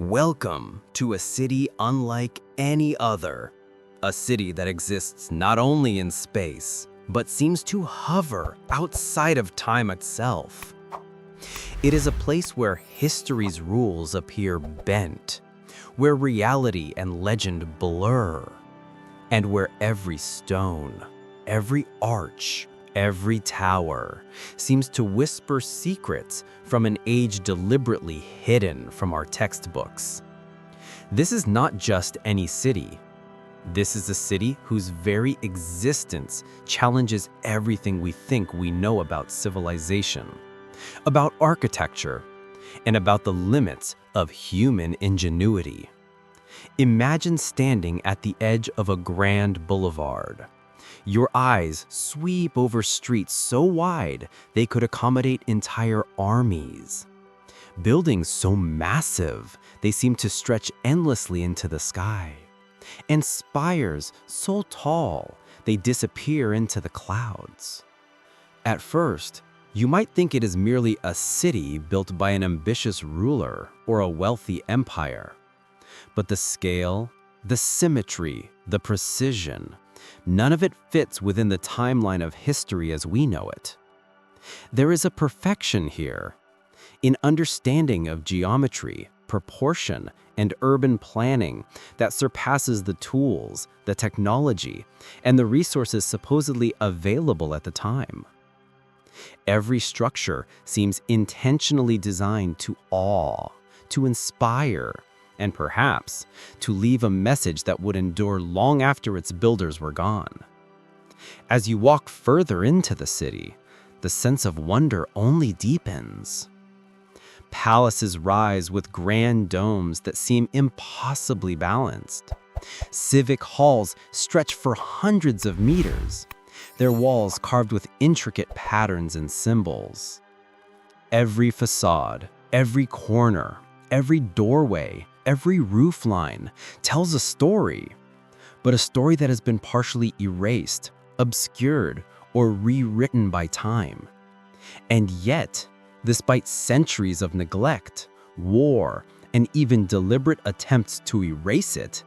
Welcome to a city unlike any other. A city that exists not only in space, but seems to hover outside of time itself. It is a place where history's rules appear bent, where reality and legend blur, and where every stone, every arch, every tower seems to whisper secrets from an age deliberately hidden from our textbooks. This is not just any city. This is a city whose very existence challenges everything we think we know about civilization, about architecture, and about the limits of human ingenuity. Imagine standing at the edge of a grand boulevard. Your eyes sweep over streets so wide they could accommodate entire armies. Buildings so massive they seem to stretch endlessly into the sky. And spires so tall they disappear into the clouds. At first, you might think it is merely a city built by an ambitious ruler or a wealthy empire. But the scale, the symmetry, the precision, none of it fits within the timeline of history as we know it. There is a perfection here, in understanding of geometry, proportion, and urban planning that surpasses the tools, the technology, and the resources supposedly available at the time. Every structure seems intentionally designed to awe, to inspire, and perhaps to leave a message that would endure long after its builders were gone. As you walk further into the city, the sense of wonder only deepens. Palaces rise with grand domes that seem impossibly balanced. Civic halls stretch for hundreds of meters, their walls carved with intricate patterns and symbols. Every facade, every corner, every doorway, every roofline tells a story, but a story that has been partially erased, obscured, or rewritten by time. And yet, despite centuries of neglect, war, and even deliberate attempts to erase it,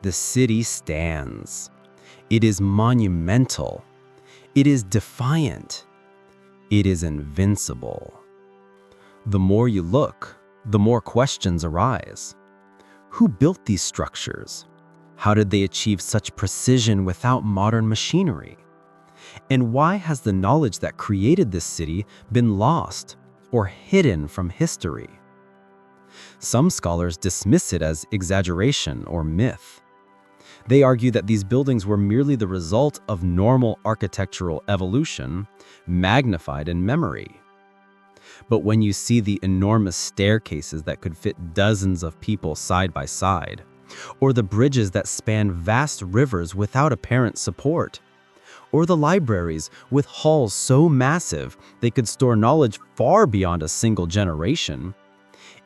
the city stands. It is monumental. It is defiant. It is invincible. The more you look, the more questions arise. Who built these structures? How did they achieve such precision without modern machinery? And why has the knowledge that created this city been lost or hidden from history? Some scholars dismiss it as exaggeration or myth. They argue that these buildings were merely the result of normal architectural evolution, magnified in memory. But when you see the enormous staircases that could fit dozens of people side by side, or the bridges that span vast rivers without apparent support, or the libraries with halls so massive they could store knowledge far beyond a single generation,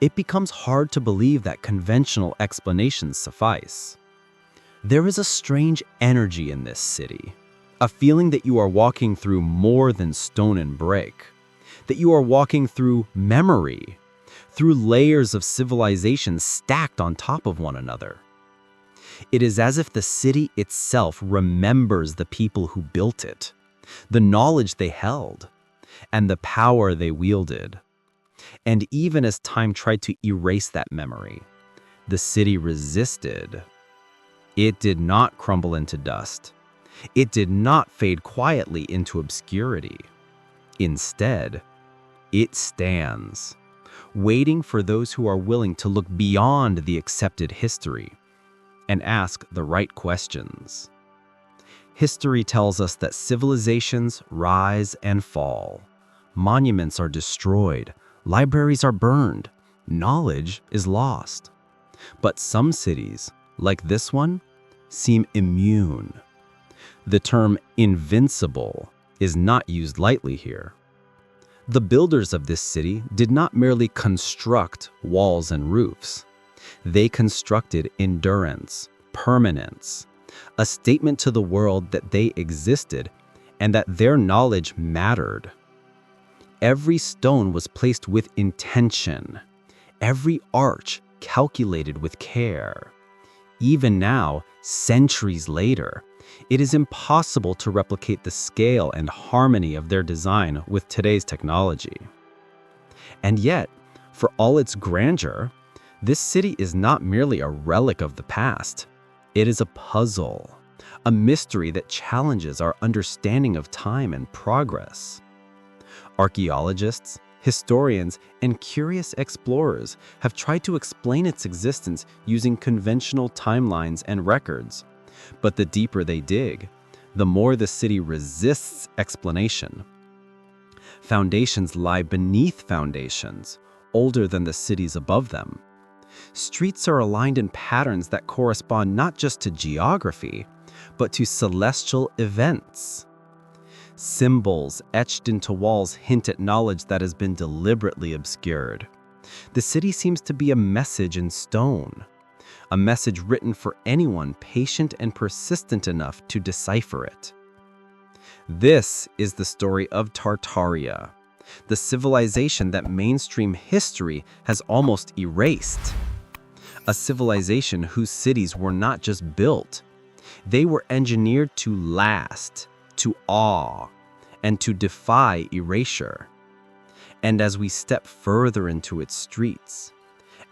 it becomes hard to believe that conventional explanations suffice. There is a strange energy in this city, a feeling that you are walking through more than stone and brick, that you are walking through memory, through layers of civilization stacked on top of one another. It is as if the city itself remembers the people who built it, the knowledge they held, and the power they wielded. And even as time tried to erase that memory, the city resisted. It did not crumble into dust. It did not fade quietly into obscurity. Instead, it stands, waiting for those who are willing to look beyond the accepted history and ask the right questions. History tells us that civilizations rise and fall. Monuments are destroyed, libraries are burned, knowledge is lost. But some cities, like this one, seem immune. The term invincible is not used lightly here. The builders of this city did not merely construct walls and roofs. They constructed endurance, permanence, a statement to the world that they existed and that their knowledge mattered. Every stone was placed with intention. Every arch, calculated with care. Even now, centuries later, it is impossible to replicate the scale and harmony of their design with today's technology. And yet, for all its grandeur, this city is not merely a relic of the past. It is a puzzle, a mystery that challenges our understanding of time and progress. Archaeologists, historians, and curious explorers have tried to explain its existence using conventional timelines and records. But the deeper they dig, the more the city resists explanation. Foundations lie beneath foundations, older than the cities above them. Streets are aligned in patterns that correspond not just to geography, but to celestial events. Symbols etched into walls hint at knowledge that has been deliberately obscured. The city seems to be a message in stone, a message written for anyone patient and persistent enough to decipher it. This is the story of Tartaria, the civilization that mainstream history has almost erased. A civilization whose cities were not just built, they were engineered to last, to awe, and to defy erasure. And as we step further into its streets,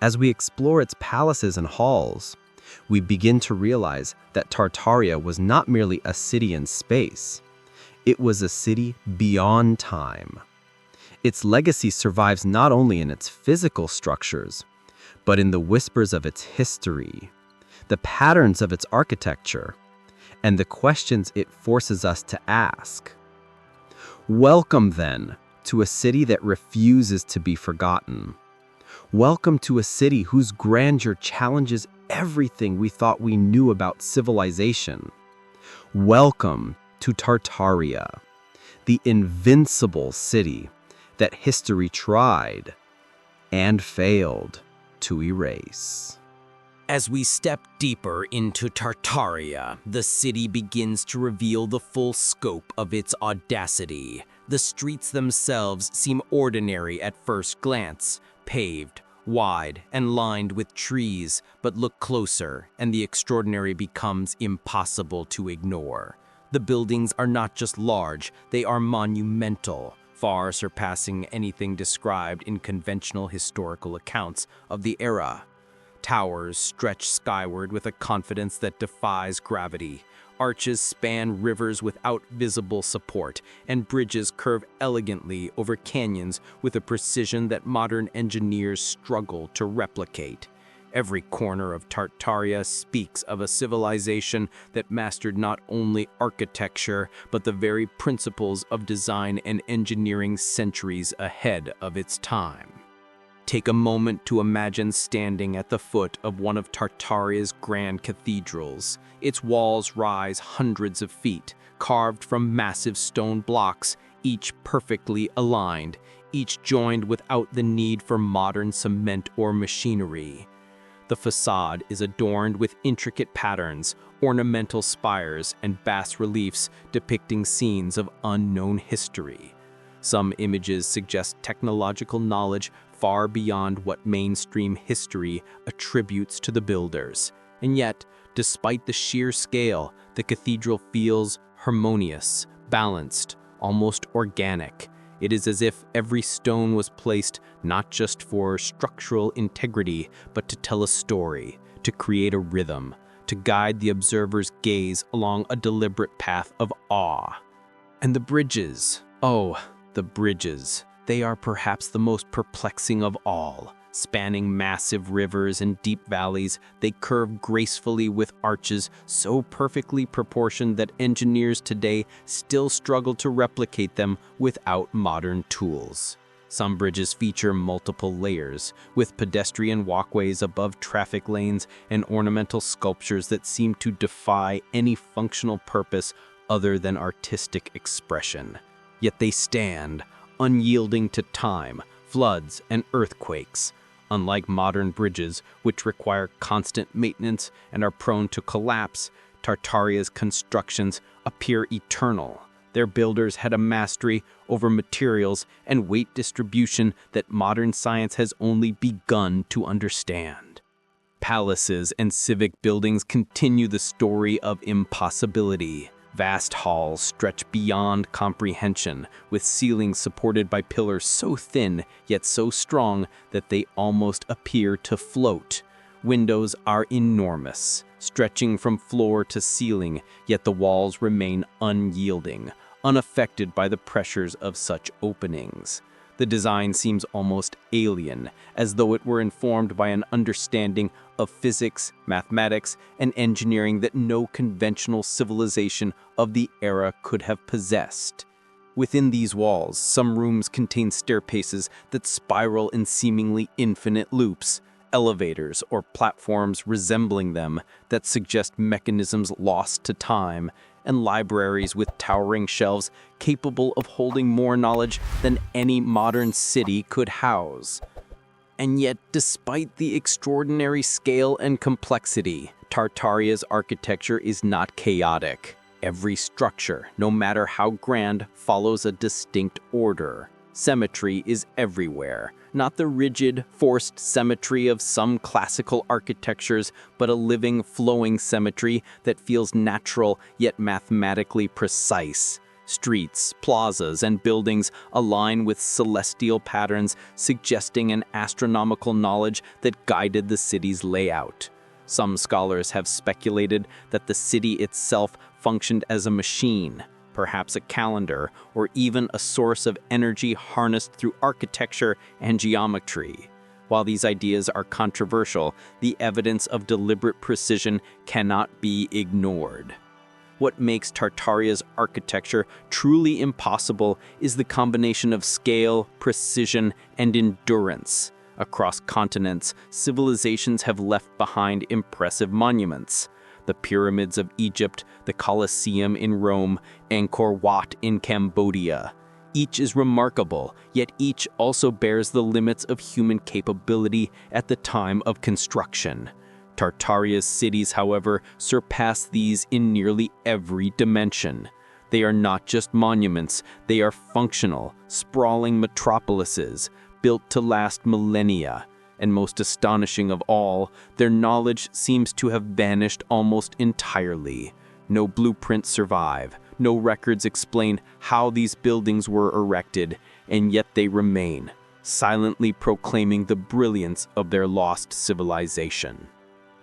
as we explore its palaces and halls, we begin to realize that Tartaria was not merely a city in space. It was a city beyond time. Its legacy survives not only in its physical structures, but in the whispers of its history, the patterns of its architecture, and the questions it forces us to ask. Welcome, then, to a city that refuses to be forgotten. Welcome to a city whose grandeur challenges everything we thought we knew about civilization. Welcome to Tartaria, the invincible city that history tried and failed to erase. As we step deeper into Tartaria, the city begins to reveal the full scope of its audacity. The streets themselves seem ordinary at first glance, paved, wide, and lined with trees, but look closer, and the extraordinary becomes impossible to ignore. The buildings are not just large, they are monumental, far surpassing anything described in conventional historical accounts of the era. Towers stretch skyward with a confidence that defies gravity. Arches span rivers without visible support, and bridges curve elegantly over canyons with a precision that modern engineers struggle to replicate. Every corner of Tartaria speaks of a civilization that mastered not only architecture, but the very principles of design and engineering centuries ahead of its time. Take a moment to imagine standing at the foot of one of Tartaria's grand cathedrals. Its walls rise hundreds of feet, carved from massive stone blocks, each perfectly aligned, each joined without the need for modern cement or machinery. The facade is adorned with intricate patterns, ornamental spires, and bas-reliefs depicting scenes of unknown history. Some images suggest technological knowledge far beyond what mainstream history attributes to the builders. And yet, despite the sheer scale, the cathedral feels harmonious, balanced, almost organic. It is as if every stone was placed not just for structural integrity, but to tell a story, to create a rhythm, to guide the observer's gaze along a deliberate path of awe. And the bridges, oh, the bridges, they are perhaps the most perplexing of all. Spanning massive rivers and deep valleys, they curve gracefully with arches so perfectly proportioned that engineers today still struggle to replicate them without modern tools. Some bridges feature multiple layers, with pedestrian walkways above traffic lanes and ornamental sculptures that seem to defy any functional purpose other than artistic expression. Yet they stand, unyielding to time, floods, and earthquakes. Unlike modern bridges, which require constant maintenance and are prone to collapse, Tartaria's constructions appear eternal. Their builders had a mastery over materials and weight distribution that modern science has only begun to understand. palaces and civic buildings continue the story of impossibility. Vast halls stretch beyond comprehension, with ceilings supported by pillars so thin yet so strong that they almost appear to float. Windows are enormous, stretching from floor to ceiling, yet the walls remain unyielding, unaffected by the pressures of such openings. The design seems almost alien, as though it were informed by an understanding of physics, mathematics, and engineering that no conventional civilization of the era could have possessed. Within these walls, some rooms contain staircases that spiral in seemingly infinite loops, elevators or platforms resembling them that suggest mechanisms lost to time, and libraries with towering shelves capable of holding more knowledge than any modern city could house. And yet, despite the extraordinary scale and complexity, Tartaria's architecture is not chaotic. Every structure, no matter how grand, follows a distinct order. Symmetry is everywhere, not the rigid, forced symmetry of some classical architectures, but a living, flowing symmetry that feels natural yet mathematically precise. Streets, plazas, and buildings align with celestial patterns, suggesting an astronomical knowledge that guided the city's layout. Some scholars have speculated that the city itself functioned as a machine, perhaps a calendar, or even a source of energy harnessed through architecture and geometry. While these ideas are controversial, the evidence of deliberate precision cannot be ignored. What makes Tartaria's architecture truly impossible is the combination of scale, precision, and endurance. Across continents, civilizations have left behind impressive monuments. The pyramids of Egypt, the Colosseum in Rome, Angkor Wat in Cambodia. Each is remarkable, yet each also bears the limits of human capability at the time of construction. Tartaria's cities, however, surpass these in nearly every dimension. They are not just monuments, they are functional, sprawling metropolises, built to last millennia. And most astonishing of all, their knowledge seems to have vanished almost entirely. No blueprints survive, no records explain how these buildings were erected, and yet they remain, silently proclaiming the brilliance of their lost civilization.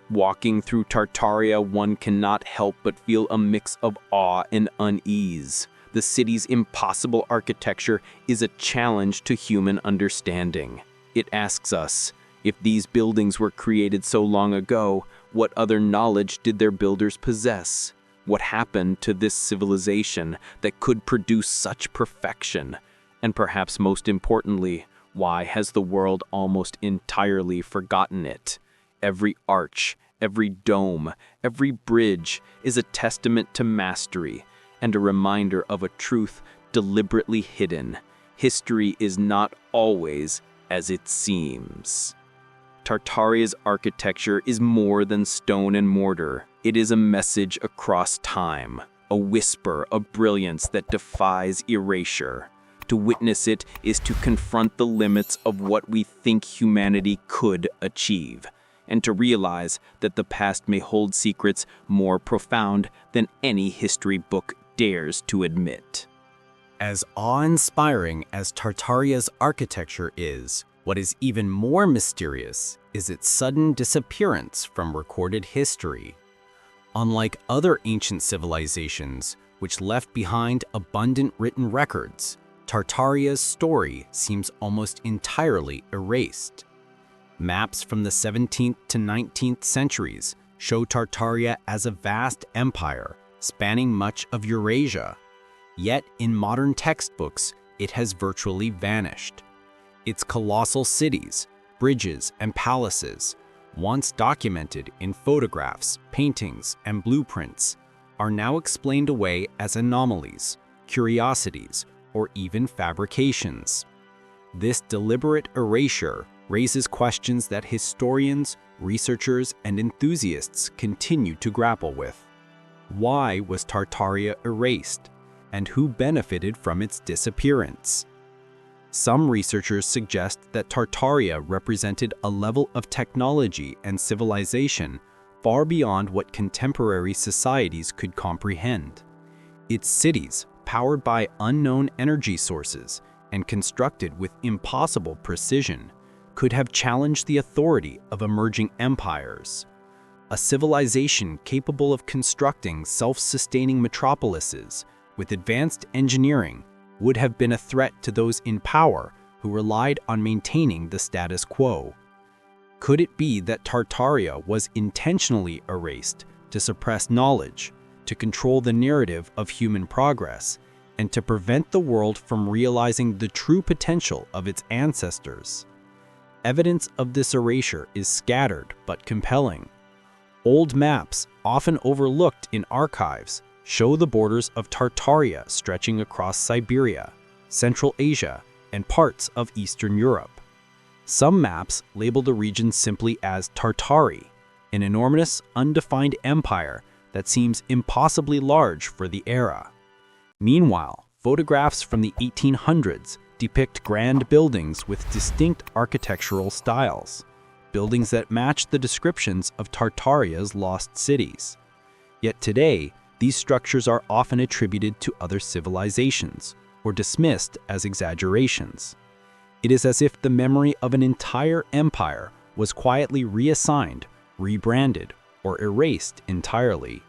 Walking through Tartaria, one cannot help but feel a mix of awe and unease. The city's impossible architecture is a challenge to human understanding. It asks us, if these buildings were created so long ago, what other knowledge did their builders possess? What happened to this civilization that could produce such perfection? And perhaps most importantly, why has the world almost entirely forgotten it? Every arch, every dome, every bridge is a testament to mastery and a reminder of a truth deliberately hidden. History is not always as it seems. Tartaria's architecture is more than stone and mortar. It is a message across time, a whisper of brilliance that defies erasure. To witness it is to confront the limits of what we think humanity could achieve, and to realize that the past may hold secrets more profound than any history book dares to admit. As awe-inspiring as Tartaria's architecture is, what is even more mysterious is its sudden disappearance from recorded history. Unlike other ancient civilizations, which left behind abundant written records, Tartaria's story seems almost entirely erased. Maps from the 17th to 19th centuries show Tartaria as a vast empire spanning much of Eurasia. Yet in modern textbooks, it has virtually vanished. Its colossal cities, bridges, and palaces, once documented in photographs, paintings, and blueprints, are now explained away as anomalies, curiosities, or even fabrications. This deliberate erasure raises questions that historians, researchers, and enthusiasts continue to grapple with. Why was Tartaria erased, and who benefited from its disappearance? Some researchers suggest that Tartaria represented a level of technology and civilization far beyond what contemporary societies could comprehend. Its cities, powered by unknown energy sources and constructed with impossible precision, could have challenged the authority of emerging empires. A civilization capable of constructing self-sustaining metropolises with advanced engineering would have been a threat to those in power who relied on maintaining the status quo. Could it be that Tartaria was intentionally erased to suppress knowledge, to control the narrative of human progress, and to prevent the world from realizing the true potential of its ancestors? Evidence of this erasure is scattered but compelling. Old maps, often overlooked in archives, show the borders of Tartaria stretching across Siberia, Central Asia, and parts of Eastern Europe. Some maps label the region simply as Tartari, an enormous, undefined empire that seems impossibly large for the era. Meanwhile, photographs from the 1800s depict grand buildings with distinct architectural styles, buildings that match the descriptions of Tartaria's lost cities. Yet today, these structures are often attributed to other civilizations or dismissed as exaggerations. It is as if the memory of an entire empire was quietly reassigned, rebranded, or erased entirely.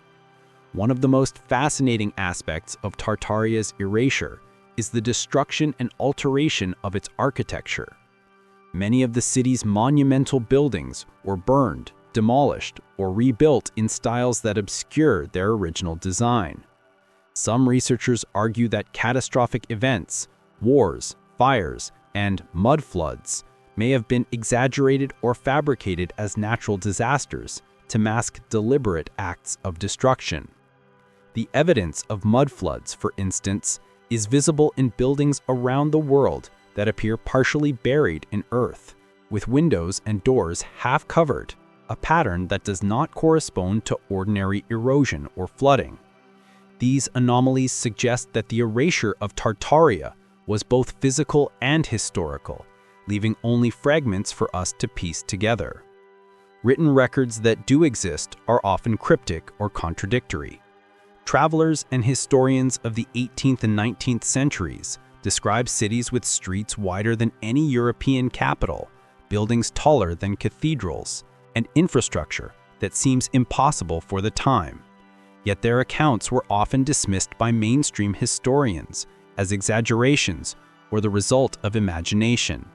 One of the most fascinating aspects of Tartaria's erasure is the destruction and alteration of its architecture. Many of the city's monumental buildings were burned, demolished, or rebuilt in styles that obscure their original design. Some researchers argue that catastrophic events, wars, fires, and mud floods may have been exaggerated or fabricated as natural disasters to mask deliberate acts of destruction. The evidence of mud floods, for instance, is visible in buildings around the world that appear partially buried in earth, with windows and doors half covered, a pattern that does not correspond to ordinary erosion or flooding. These anomalies suggest that the erasure of Tartaria was both physical and historical, leaving only fragments for us to piece together. Written records that do exist are often cryptic or contradictory. Travelers and historians of the 18th and 19th centuries describe cities with streets wider than any European capital, buildings taller than cathedrals, and infrastructure that seems impossible for the time. Yet their accounts were often dismissed by mainstream historians as exaggerations or the result of imagination.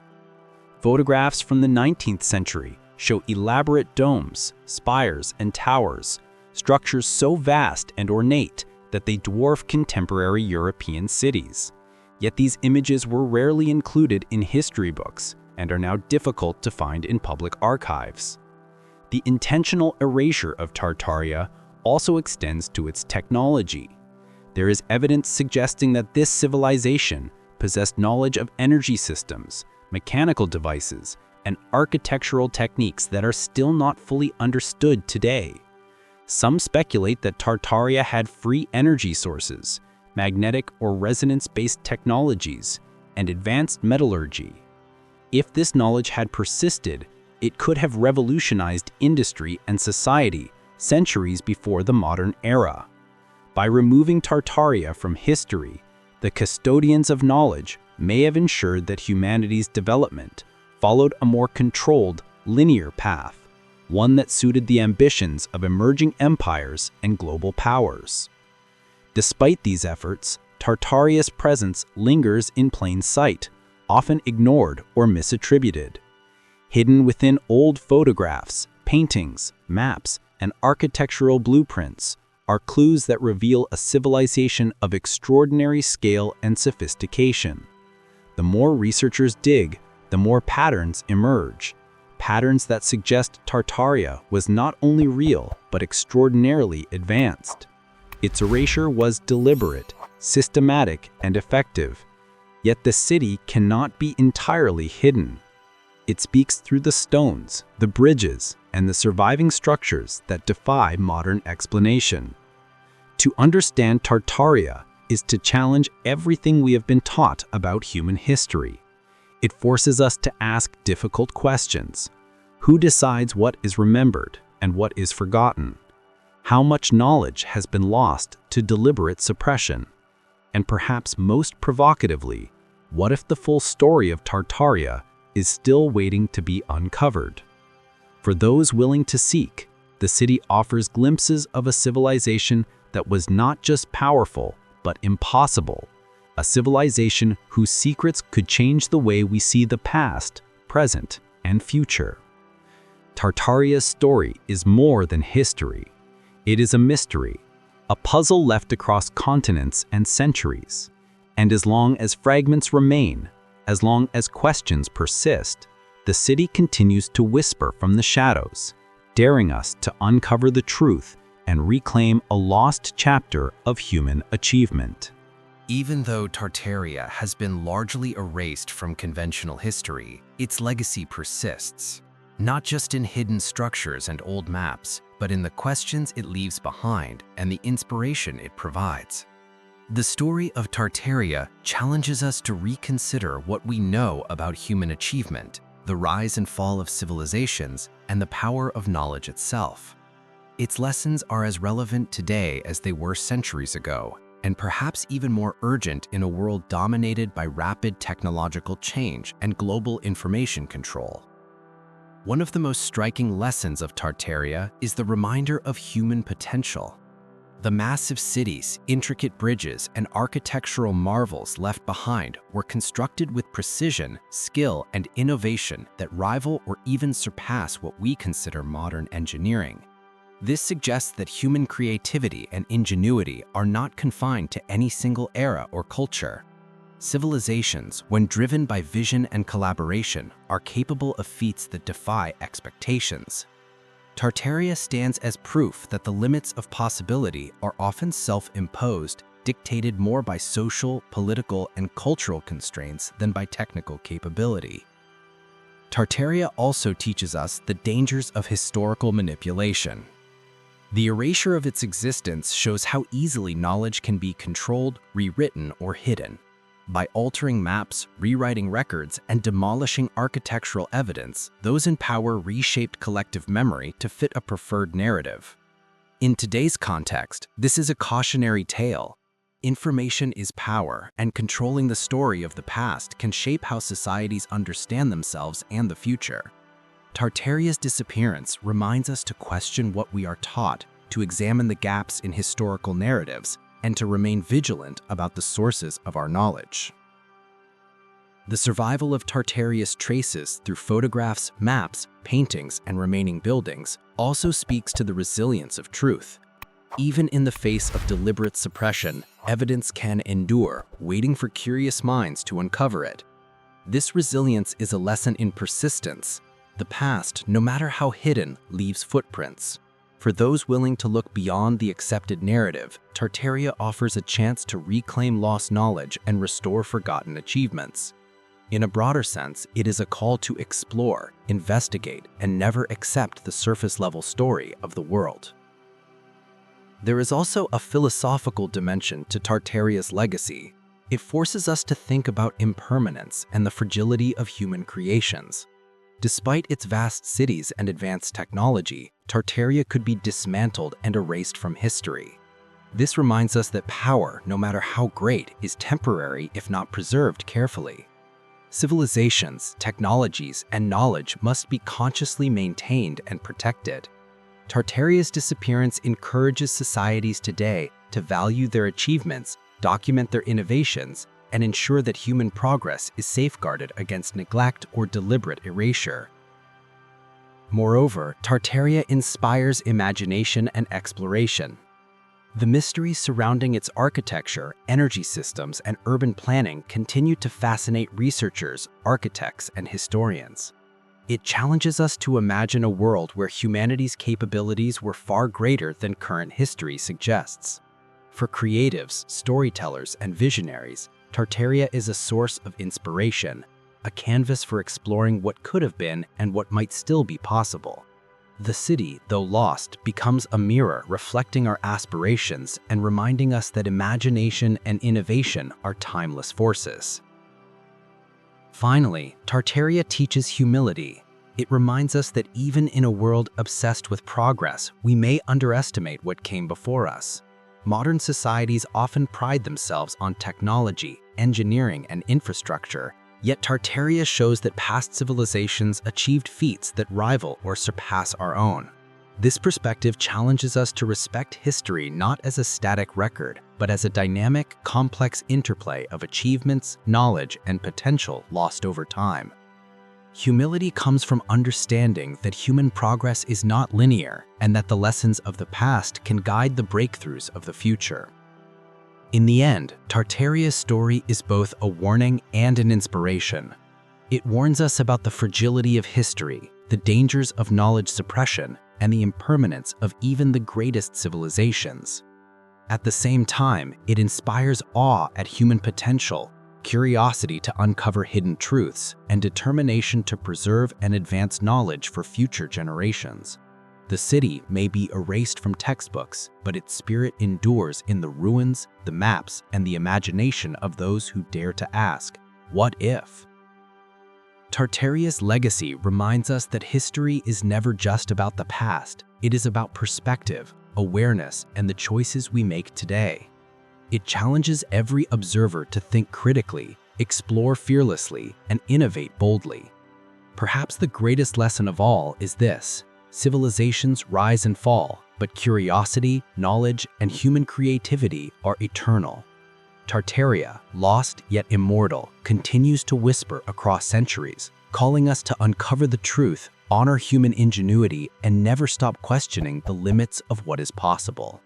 Photographs from the 19th century show elaborate domes, spires, and towers, structures so vast and ornate that they dwarf contemporary European cities. Yet these images were rarely included in history books and are now difficult to find in public archives. The intentional erasure of Tartaria also extends to its technology. There is evidence suggesting that this civilization possessed knowledge of energy systems, mechanical devices, and architectural techniques that are still not fully understood today. Some speculate that Tartaria had free energy sources, magnetic or resonance-based technologies, and advanced metallurgy. If this knowledge had persisted, it could have revolutionized industry and society centuries before the modern era. By removing Tartaria from history, the custodians of knowledge may have ensured that humanity's development followed a more controlled, linear path, one that suited the ambitions of emerging empires and global powers. Despite these efforts, Tartaria's presence lingers in plain sight, often ignored or misattributed. Hidden within old photographs, paintings, maps, and architectural blueprints are clues that reveal a civilization of extraordinary scale and sophistication. The more researchers dig, the more patterns emerge. Patterns that suggest Tartaria was not only real, but extraordinarily advanced. Its erasure was deliberate, systematic, and effective. Yet the city cannot be entirely hidden. It speaks through the stones, the bridges, and the surviving structures that defy modern explanation. To understand Tartaria is to challenge everything we have been taught about human history. It forces us to ask difficult questions. Who decides what is remembered and what is forgotten? How much knowledge has been lost to deliberate suppression? And perhaps most provocatively, what if the full story of Tartaria is still waiting to be uncovered? For those willing to seek, the city offers glimpses of a civilization that was not just powerful, but impossible. A civilization whose secrets could change the way we see the past, present, and future. Tartaria's story is more than history. It is a mystery, a puzzle left across continents and centuries. And as long as fragments remain, as long as questions persist, the city continues to whisper from the shadows, daring us to uncover the truth and reclaim a lost chapter of human achievement. Even though Tartaria has been largely erased from conventional history, its legacy persists, not just in hidden structures and old maps, but in the questions it leaves behind and the inspiration it provides. The story of Tartaria challenges us to reconsider what we know about human achievement, the rise and fall of civilizations, and the power of knowledge itself. Its lessons are as relevant today as they were centuries ago, and perhaps even more urgent in a world dominated by rapid technological change and global information control. One of the most striking lessons of Tartaria is the reminder of human potential. The massive cities, intricate bridges, and architectural marvels left behind were constructed with precision, skill, and innovation that rival or even surpass what we consider modern engineering. This suggests that human creativity and ingenuity are not confined to any single era or culture. Civilizations, when driven by vision and collaboration, are capable of feats that defy expectations. Tartaria stands as proof that the limits of possibility are often self-imposed, dictated more by social, political, and cultural constraints than by technical capability. Tartaria also teaches us the dangers of historical manipulation. The erasure of its existence shows how easily knowledge can be controlled, rewritten, or hidden. By altering maps, rewriting records, and demolishing architectural evidence, those in power reshaped collective memory to fit a preferred narrative. In today's context, this is a cautionary tale. Information is power, and controlling the story of the past can shape how societies understand themselves and the future. Tartaria's disappearance reminds us to question what we are taught, to examine the gaps in historical narratives, and to remain vigilant about the sources of our knowledge. The survival of Tartaria's traces through photographs, maps, paintings, and remaining buildings also speaks to the resilience of truth. Even in the face of deliberate suppression, evidence can endure, waiting for curious minds to uncover it. This resilience is a lesson in persistence. The past, no matter how hidden, leaves footprints. For those willing to look beyond the accepted narrative, Tartaria offers a chance to reclaim lost knowledge and restore forgotten achievements. In a broader sense, it is a call to explore, investigate, and never accept the surface-level story of the world. There is also a philosophical dimension to Tartaria's legacy. It forces us to think about impermanence and the fragility of human creations. Despite its vast cities and advanced technology, Tartaria could be dismantled and erased from history. This reminds us that power, no matter how great, is temporary if not preserved carefully. Civilizations, technologies, and knowledge must be consciously maintained and protected. Tartaria's disappearance encourages societies today to value their achievements, document their innovations, and ensure that human progress is safeguarded against neglect or deliberate erasure. Moreover, Tartaria inspires imagination and exploration. The mysteries surrounding its architecture, energy systems, and urban planning continue to fascinate researchers, architects, and historians. It challenges us to imagine a world where humanity's capabilities were far greater than current history suggests. For creatives, storytellers, and visionaries, Tartaria is a source of inspiration, a canvas for exploring what could have been and what might still be possible. The city, though lost, becomes a mirror reflecting our aspirations and reminding us that imagination and innovation are timeless forces. Finally, Tartaria teaches humility. It reminds us that even in a world obsessed with progress, we may underestimate what came before us. Modern societies often pride themselves on technology, engineering, and infrastructure, yet Tartaria shows that past civilizations achieved feats that rival or surpass our own. This perspective challenges us to respect history not as a static record, but as a dynamic, complex interplay of achievements, knowledge, and potential lost over time. Humility comes from understanding that human progress is not linear and that the lessons of the past can guide the breakthroughs of the future. In the end, Tartaria's story is both a warning and an inspiration. It warns us about the fragility of history, the dangers of knowledge suppression, and the impermanence of even the greatest civilizations. At the same time, it inspires awe at human potential, curiosity to uncover hidden truths, and determination to preserve and advance knowledge for future generations. The city may be erased from textbooks, but its spirit endures in the ruins, the maps, and the imagination of those who dare to ask, "What if?" Tartaria's legacy reminds us that history is never just about the past. It is about perspective, awareness, and the choices we make today. It challenges every observer to think critically, explore fearlessly, and innovate boldly. Perhaps the greatest lesson of all is this: civilizations rise and fall, but curiosity, knowledge, and human creativity are eternal. Tartaria, lost yet immortal, continues to whisper across centuries, calling us to uncover the truth, honor human ingenuity, and never stop questioning the limits of what is possible.